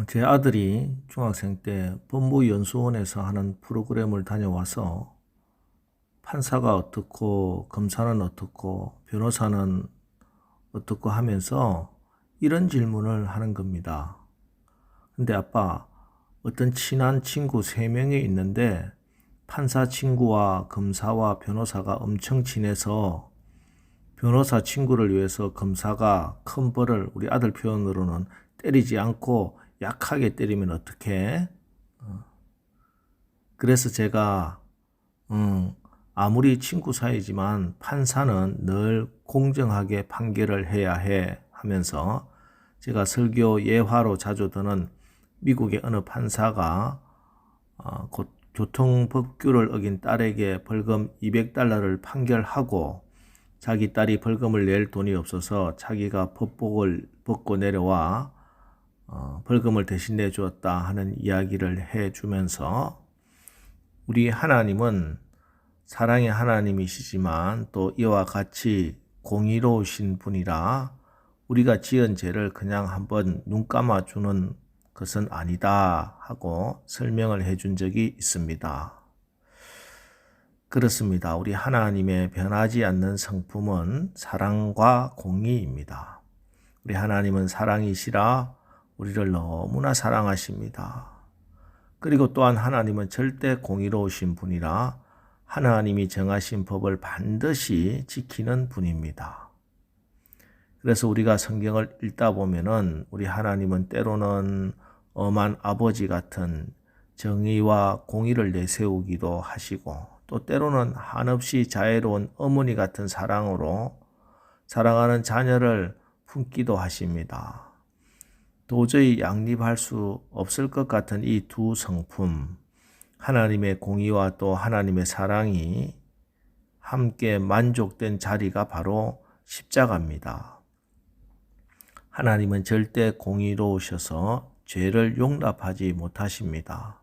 제 아들이 중학생 때 법무연수원에서 하는 프로그램을 다녀와서 판사가 어떻고 검사는 어떻고 변호사는 어떻고 하면서 이런 질문을 하는 겁니다. 근데 아빠, 어떤 친한 친구 3명이 있는데 판사 친구와 검사와 변호사가 엄청 친해서 변호사 친구를 위해서 검사가 큰 벌을 우리 아들 표현으로는 때리지 않고 약하게 때리면 어떡해? 그래서 제가 아무리 친구 사이지만 판사는 늘 공정하게 판결을 해야 해 하면서 제가 설교 예화로 자주 드는 미국의 어느 판사가 곧 교통법규를 어긴 딸에게 벌금 $200를 판결하고 자기 딸이 벌금을 낼 돈이 없어서 자기가 법복을 벗고 내려와 벌금을 대신 내주었다 하는 이야기를 해주면서 우리 하나님은 사랑의 하나님이시지만 또 이와 같이 공의로우신 분이라 우리가 지은 죄를 그냥 한번 눈 감아주는 것은 아니다 하고 설명을 해준 적이 있습니다. 그렇습니다. 우리 하나님의 변하지 않는 성품은 사랑과 공의입니다. 우리 하나님은 사랑이시라 우리를 너무나 사랑하십니다. 그리고 또한 하나님은 절대 공의로우신 분이라 하나님이 정하신 법을 반드시 지키는 분입니다. 그래서 우리가 성경을 읽다 보면은 우리 하나님은 때로는 엄한 아버지 같은 정의와 공의를 내세우기도 하시고 또 때로는 한없이 자애로운 어머니 같은 사랑으로 사랑하는 자녀를 품기도 하십니다. 도저히 양립할 수 없을 것 같은 이 두 성품, 하나님의 공의와 또 하나님의 사랑이 함께 만족된 자리가 바로 십자가입니다. 하나님은 절대 공의로우셔서 죄를 용납하지 못하십니다.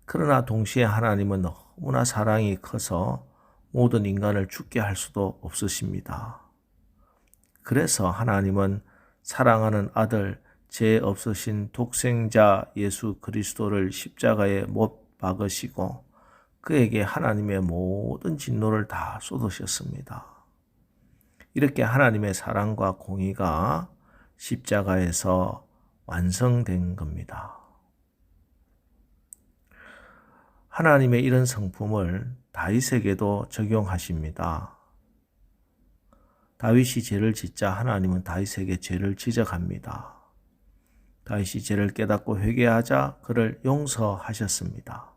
그러나 동시에 하나님은 너무나 사랑이 커서 모든 인간을 죽게 할 수도 없으십니다. 그래서 하나님은 사랑하는 아들, 죄 없으신 독생자 예수 그리스도를 십자가에 못 박으시고 그에게 하나님의 모든 진노를 다 쏟으셨습니다. 이렇게 하나님의 사랑과 공의가 십자가에서 완성된 겁니다. 하나님의 이런 성품을 다윗에게도 적용하십니다. 다윗이 죄를 짓자 하나님은 다윗에게 죄를 지적합니다. 다윗이 죄를 깨닫고 회개하자 그를 용서하셨습니다.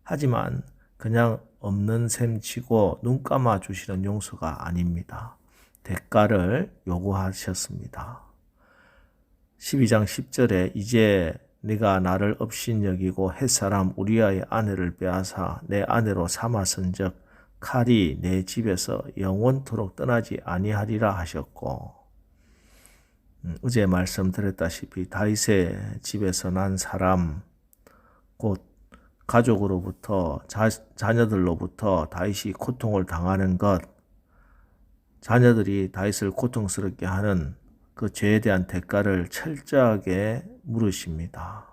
하지만 그냥 없는 셈 치고 눈 감아 주시는 용서가 아닙니다. 대가를 요구하셨습니다. 12장 10절에 이제 네가 나를 업신여기고 햇사람 우리아의 아내를 빼앗아 내 아내로 삼았은즉 칼이 내 집에서 영원토록 떠나지 아니하리라 하셨고 어제 말씀드렸다시피 다윗의 집에서 난 사람 곧 가족으로부터 자녀들로부터 다윗이 고통을 당하는 것 자녀들이 다윗을 고통스럽게 하는 그 죄에 대한 대가를 철저하게 물으십니다.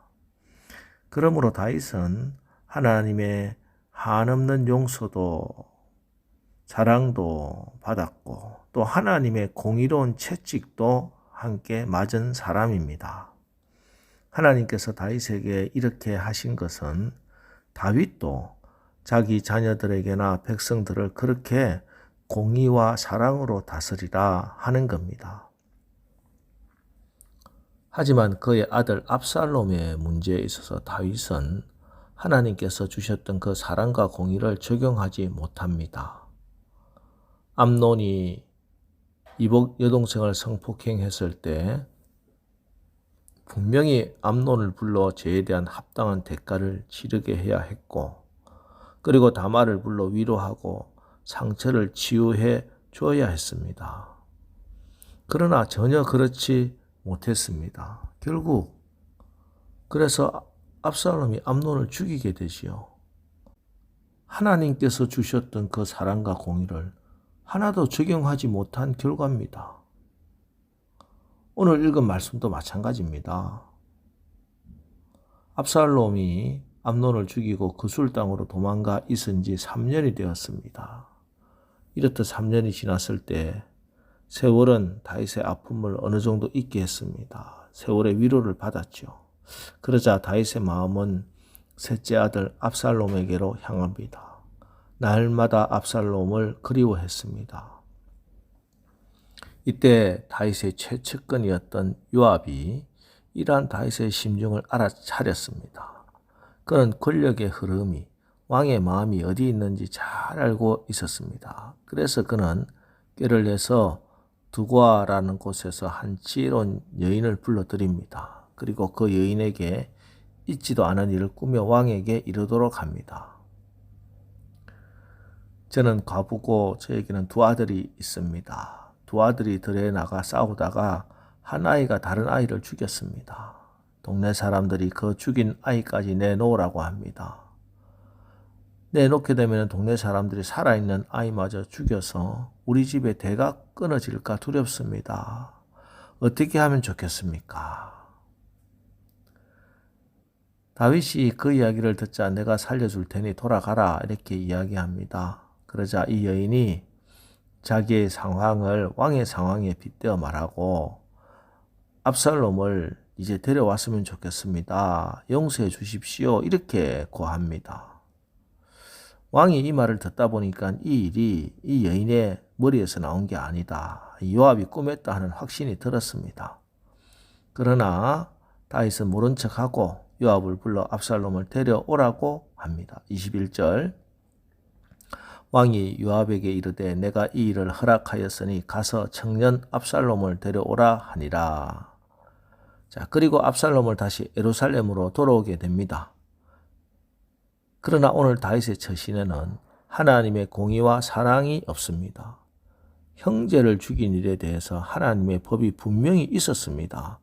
그러므로 다윗은 하나님의 한없는 용서도 사랑도 받았고 또 하나님의 공의로운 채찍도 함께 맞은 사람입니다. 하나님께서 다윗에게 이렇게 하신 것은 다윗도 자기 자녀들에게나 백성들을 그렇게 공의와 사랑으로 다스리라 하는 겁니다. 하지만 그의 아들 압살롬의 문제에 있어서 다윗은 하나님께서 주셨던 그 사랑과 공의를 적용하지 못합니다. 암논이 이복 여동생을 성폭행했을 때 분명히 암논을 불러 죄에 대한 합당한 대가를 치르게 해야 했고 그리고 다말을 불러 위로하고 상처를 치유해 줘야 했습니다. 그러나 전혀 그렇지 못했습니다. 결국 그래서 압살롬이 암논을 죽이게 되지요. 하나님께서 주셨던 그 사랑과 공의를 하나도 적용하지 못한 결과입니다. 오늘 읽은 말씀도 마찬가지입니다. 압살롬이 암논을 죽이고 그술 땅으로 도망가 있은 지 3년이 되었습니다. 이렇듯 3년이 지났을 때 세월은 다윗의 아픔을 어느 정도 잊게 했습니다. 세월의 위로를 받았죠. 그러자 다윗의 마음은 셋째 아들 압살롬에게로 향합니다. 날마다 압살롬을 그리워했습니다. 이때 다윗의 최측근이었던 요압이 이러한 다윗의 심중을 알아차렸습니다. 그는 권력의 흐름이 왕의 마음이 어디 있는지 잘 알고 있었습니다. 그래서 그는 꾀를 내서 두과라는 곳에서 한 지혜로운 여인을 불러들입니다. 그리고 그 여인에게 있지도 않은 일을 꾸며 왕에게 이르도록 합니다. 저는 과부고 저에게는 두 아들이 있습니다. 두 아들이 들에 나가 싸우다가 한 아이가 다른 아이를 죽였습니다. 동네 사람들이 그 죽인 아이까지 내놓으라고 합니다. 내놓게 되면 동네 사람들이 살아있는 아이마저 죽여서 우리 집에 대가 끊어질까 두렵습니다. 어떻게 하면 좋겠습니까? 다윗이 그 이야기를 듣자 내가 살려줄 테니 돌아가라 이렇게 이야기합니다. 그러자 이 여인이 자기의 상황을 왕의 상황에 빗대어 말하고 압살롬을 이제 데려왔으면 좋겠습니다. 용서해 주십시오. 이렇게 고합니다. 왕이 이 말을 듣다 보니까 이 일이 이 여인의 머리에서 나온 게 아니다. 요압이 꾸몄다 하는 확신이 들었습니다. 그러나 다윗은 모른 척하고 요압을 불러 압살롬을 데려오라고 합니다. 21절 왕이 요압에게 이르되 내가 이 일을 허락하였으니 가서 청년 압살롬을 데려오라 하니라. 자, 그리고 압살롬을 다시 예루살렘으로 돌아오게 됩니다. 그러나 오늘 다윗의 처신에는 하나님의 공의와 사랑이 없습니다. 형제를 죽인 일에 대해서 하나님의 법이 분명히 있었습니다.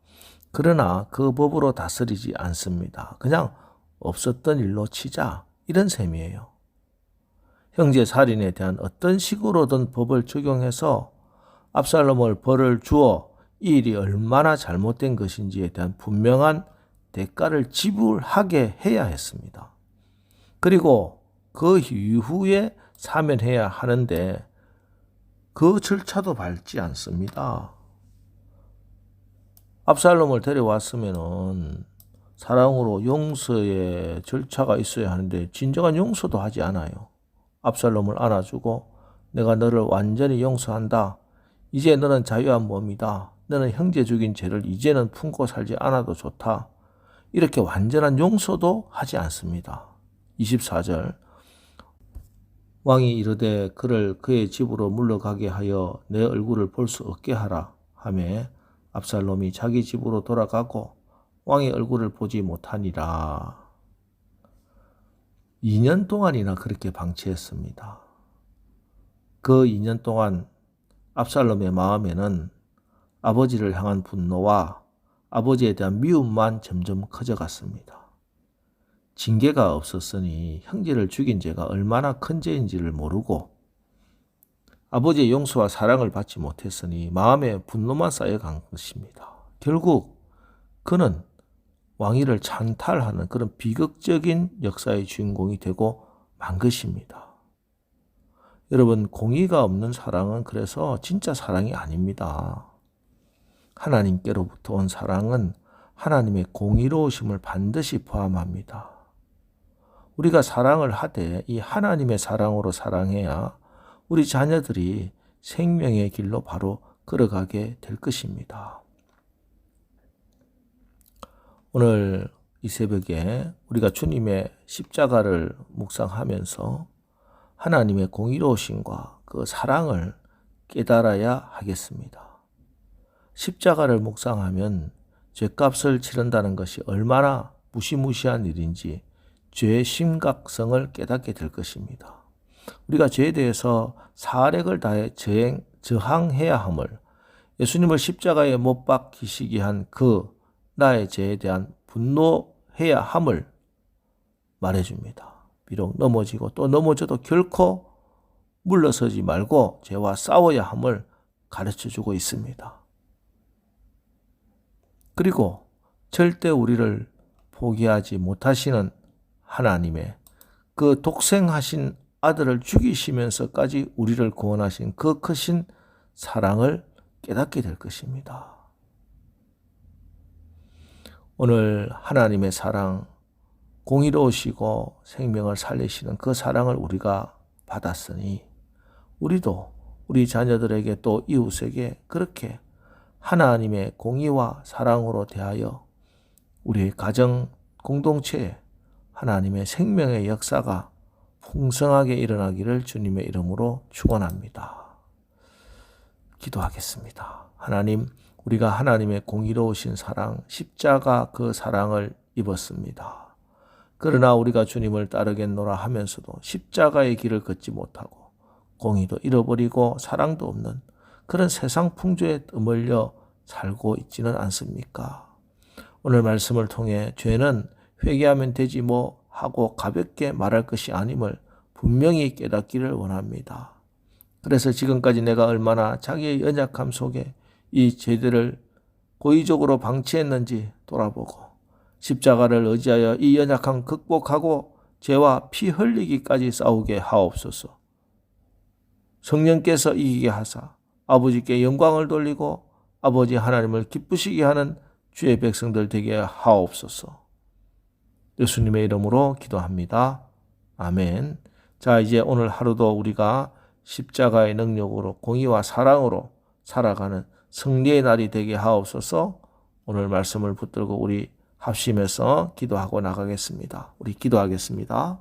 그러나 그 법으로 다스리지 않습니다. 그냥 없었던 일로 치자 이런 셈이에요. 형제 살인에 대한 어떤 식으로든 법을 적용해서 압살롬을 벌을 주어 이 일이 얼마나 잘못된 것인지에 대한 분명한 대가를 지불하게 해야 했습니다. 그리고 그 이후에 사면해야 하는데 그 절차도 밟지 않습니다. 압살롬을 데려왔으면은 사랑으로 용서의 절차가 있어야 하는데 진정한 용서도 하지 않아요. 압살롬을 안아주고 내가 너를 완전히 용서한다. 이제 너는 자유한 몸이다. 너는 형제 죽인 죄를 이제는 품고 살지 않아도 좋다. 이렇게 완전한 용서도 하지 않습니다. 24절 왕이 이르되 그를 그의 집으로 물러가게 하여 내 얼굴을 볼 수 없게 하라 하매 압살롬이 자기 집으로 돌아가고 왕의 얼굴을 보지 못하니라. 2년 동안이나 그렇게 방치했습니다. 그 2년 동안 압살롬의 마음에는 아버지를 향한 분노와 아버지에 대한 미움만 점점 커져갔습니다. 징계가 없었으니 형제를 죽인 죄가 얼마나 큰 죄인지를 모르고 아버지의 용서와 사랑을 받지 못했으니 마음에 분노만 쌓여간 것입니다. 결국 그는 왕위를 찬탈하는 그런 비극적인 역사의 주인공이 되고 만 것입니다. 여러분, 공의가 없는 사랑은 그래서 진짜 사랑이 아닙니다. 하나님께로부터 온 사랑은 하나님의 공의로우심을 반드시 포함합니다. 우리가 사랑을 하되 이 하나님의 사랑으로 사랑해야 우리 자녀들이 생명의 길로 바로 걸어가게 될 것입니다. 오늘 이 새벽에 우리가 주님의 십자가를 묵상하면서 하나님의 공의로우심과 그 사랑을 깨달아야 하겠습니다. 십자가를 묵상하면 죄값을 치른다는 것이 얼마나 무시무시한 일인지 죄의 심각성을 깨닫게 될 것입니다. 우리가 죄에 대해서 사력을 다해 저항해야 함을 예수님을 십자가에 못 박히시게 한 그 나의 죄에 대한 분노해야 함을 말해줍니다. 비록 넘어지고 또 넘어져도 결코 물러서지 말고 죄와 싸워야 함을 가르쳐주고 있습니다. 그리고 절대 우리를 포기하지 못하시는 하나님의 그 독생하신 아들을 죽이시면서까지 우리를 구원하신 그 크신 사랑을 깨닫게 될 것입니다. 오늘 하나님의 사랑, 공의로우시고 생명을 살리시는 그 사랑을 우리가 받았으니 우리도 우리 자녀들에게 또 이웃에게 그렇게 하나님의 공의와 사랑으로 대하여 우리의 가정 공동체에 하나님의 생명의 역사가 풍성하게 일어나기를 주님의 이름으로 축원합니다. 기도하겠습니다. 하나님, 우리가 하나님의 공의로우신 사랑, 십자가 그 사랑을 입었습니다. 그러나 우리가 주님을 따르겠노라 하면서도 십자가의 길을 걷지 못하고 공의도 잃어버리고 사랑도 없는 그런 세상 풍조에 떠밀려 살고 있지는 않습니까? 오늘 말씀을 통해 죄는 회개하면 되지 뭐 하고 가볍게 말할 것이 아님을 분명히 깨닫기를 원합니다. 그래서 지금까지 내가 얼마나 자기의 연약함 속에 이 죄들을 고의적으로 방치했는지 돌아보고 십자가를 의지하여 이 연약함 극복하고 죄와 피 흘리기까지 싸우게 하옵소서. 성령께서 이기게 하사 아버지께 영광을 돌리고 아버지 하나님을 기쁘시게 하는 주의 백성들 되게 하옵소서. 예수님의 이름으로 기도합니다. 아멘. 자, 이제 오늘 하루도 우리가 십자가의 능력으로 공의와 사랑으로 살아가는 승리의 날이 되게 하옵소서. 오늘 말씀을 붙들고 우리 합심해서 기도하고 나가겠습니다. 우리 기도하겠습니다.